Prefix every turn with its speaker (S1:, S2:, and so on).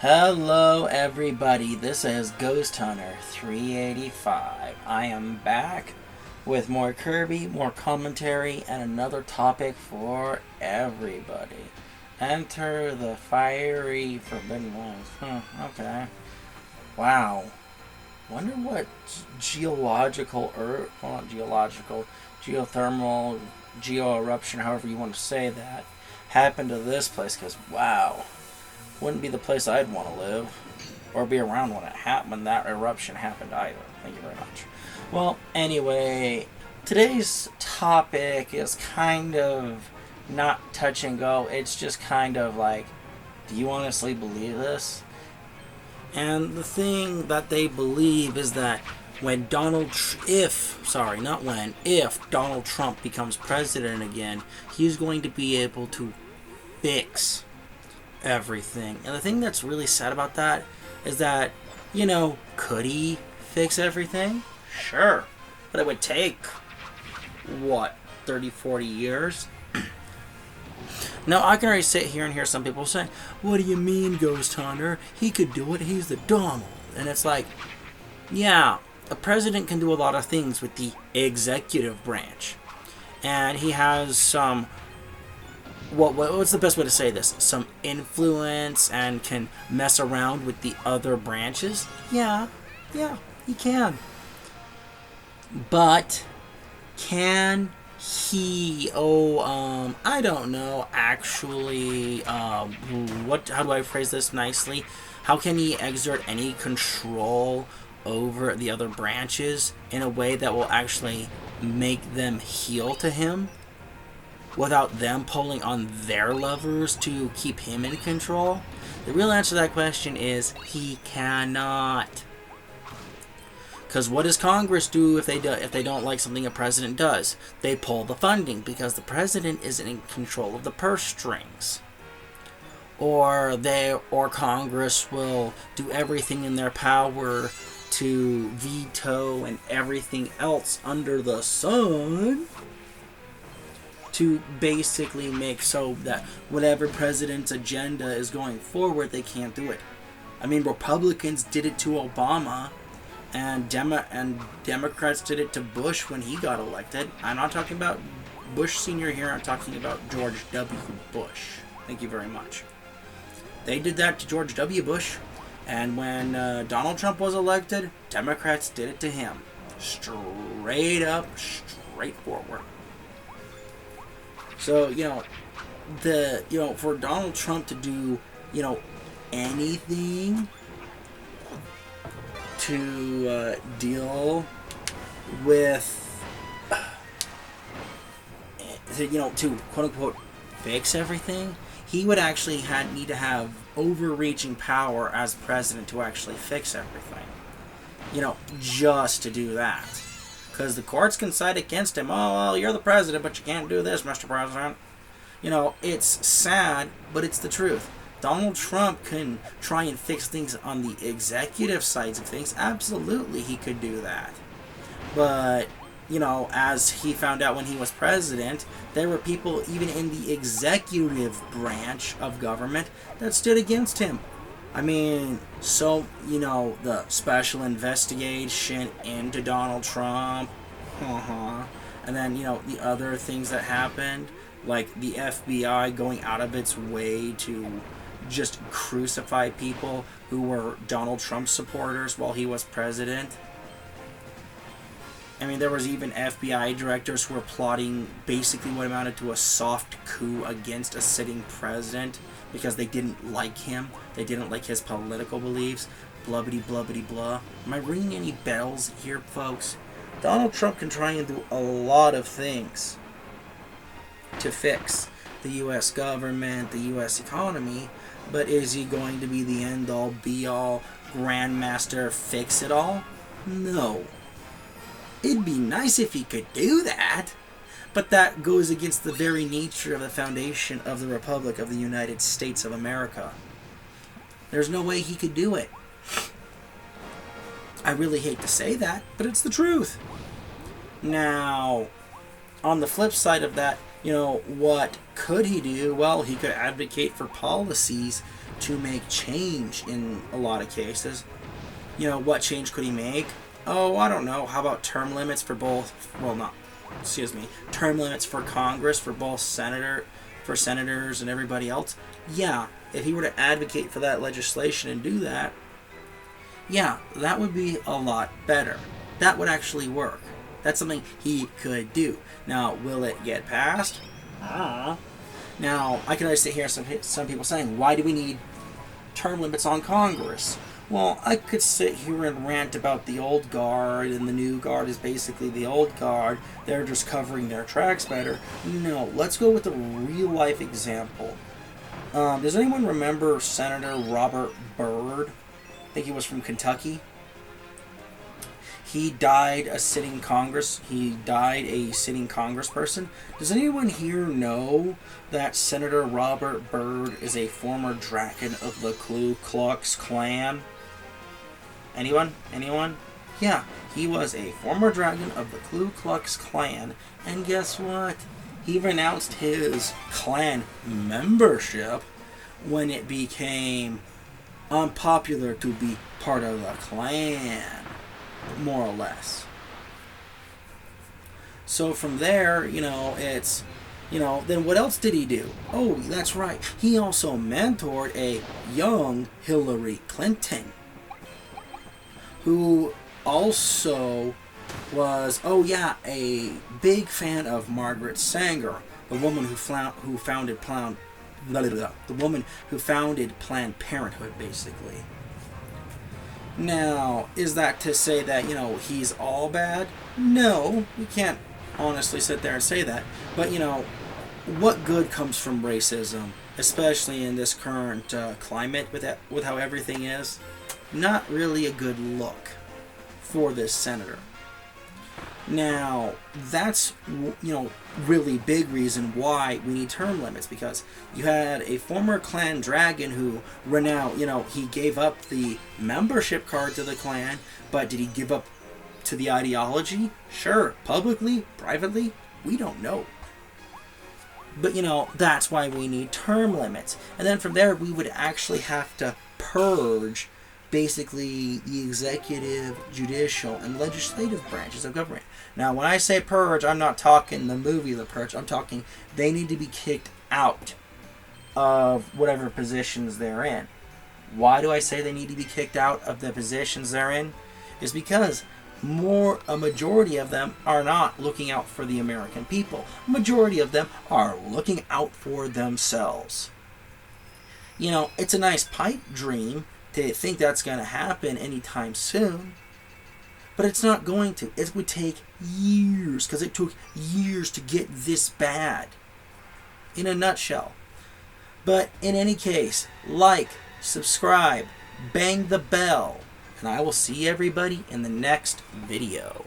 S1: Hello everybody, this is Ghost Hunter 385. I am back with more Kirby, more commentary, and another topic for everybody. Enter the fiery forbidden lands. Okay. Wow. Wonder what geological, well not geological, geothermal, geo-eruption, however you want to say that, happened to this place, because wow. Wouldn't be the place I'd want to live or be around when that eruption happened either. Thank you very much. Well, anyway, today's topic is kind of not touch and go. It's just kind of like, do you honestly believe this? And the thing that they believe is that if Donald Trump becomes president again, he's going to be able to fix everything. And the thing that's really sad about that is that, could he fix everything? Sure. But it would take, 30, 40 years? Now, I can already sit here and hear some people saying, what do you mean, Ghost Hunter? He could do it. He's the Donald. And it's like, yeah, a president can do a lot of things with the executive branch. And he has some what's the best way to say this? Some influence and can mess around with the other branches? Yeah, he can. But can he, I don't know, actually, how do I phrase this nicely? How can he exert any control over the other branches in a way that will actually make them heel to him, without them pulling on their levers to keep him in control? The real answer to that question is he cannot. Because what does Congress do if they don't like something a president does? They pull the funding because the president isn't in control of the purse strings. Or Congress will do everything in their power to veto and everything else under the sun to basically make so that whatever president's agenda is going forward, they can't do it. I mean, Republicans did it to Obama, and Democrats did it to Bush when he got elected. I'm not talking about Bush Sr. here, I'm talking about George W. Bush. Thank you very much. They did that to George W. Bush, and when Donald Trump was elected, Democrats did it to him. Straight up, straightforward. So, for Donald Trump to do, anything to deal with, to quote-unquote fix everything, he would actually need to have overreaching power as president to actually fix everything. Just to do that. Because the courts can side against him. Oh, well, you're the president, but you can't do this, Mr. President. It's sad, but it's the truth. Donald Trump can try and fix things on the executive sides of things. Absolutely, he could do that. But, as he found out when he was president, there were people even in the executive branch of government that stood against him. I mean, the special investigation into Donald Trump, and then, the other things that happened, like the FBI going out of its way to just crucify people who were Donald Trump supporters while he was president. I mean, there was even FBI directors who were plotting basically what amounted to a soft coup against a sitting president because they didn't like him. They didn't like his political beliefs. Blubbity, blubbity, blah. Am I ringing any bells here, folks? Donald Trump can try and do a lot of things to fix the U.S. government, the U.S. economy, but is he going to be the end-all, be-all, grandmaster, fix-it-all? No. It'd be nice if he could do that, but that goes against the very nature of the foundation of the Republic of the United States of America. There's no way he could do it. I really hate to say that, but it's the truth. Now, on the flip side of that, what could he do? Well, he could advocate for policies to make change in a lot of cases. What change could he make? Oh, I don't know. How about term limits for both? Well, not. Excuse me. Term limits for Congress for both senators and everybody else. Yeah, if he were to advocate for that legislation and do that, yeah, that would be a lot better. That would actually work. That's something he could do. Now, will it get passed? Now, I can always sit here some people saying, why do we need term limits on Congress? Well, I could sit here and rant about the old guard, and the new guard is basically the old guard. They're just covering their tracks better. No, let's go with a real-life example. Does anyone remember Senator Robert Byrd? I think he was from Kentucky. He died a sitting congressperson. Does anyone here know that Senator Robert Byrd is a former dragon of the Ku Klux Klan? Anyone? Yeah, he was a former dragon of the Ku Klux Klan, and guess what? He renounced his Klan membership when it became unpopular to be part of the Klan, more or less. So from there, then what else did he do? Oh, that's right. He also mentored a young Hillary Clinton, who also was, a big fan of Margaret Sanger, the woman who founded Planned Parenthood, basically. Now, is that to say that, he's all bad? No, we can't honestly sit there and say that. But, what good comes from racism, especially in this current climate with how everything is? Not really a good look for this senator. Now, that's, really big reason why we need term limits, because you had a former Klan dragon who he gave up the membership card to the Klan, but did he give up to the ideology? Sure. Publicly? Privately? We don't know. But, that's why we need term limits. And then from there, we would actually have to purge basically the executive, judicial, and legislative branches of government. Now, when I say purge, I'm not talking the movie The Purge. I'm talking they need to be kicked out of whatever positions they're in. Why do I say they need to be kicked out of the positions they're in? Is because a majority of them are not looking out for the American people. A majority of them are looking out for themselves. It's a nice pipe dream to think that's going to happen anytime soon, but it's not going to. It would take years, because it took years to get this bad, in a nutshell. But in any case, like, subscribe, bang the bell, and I will see everybody in the next video.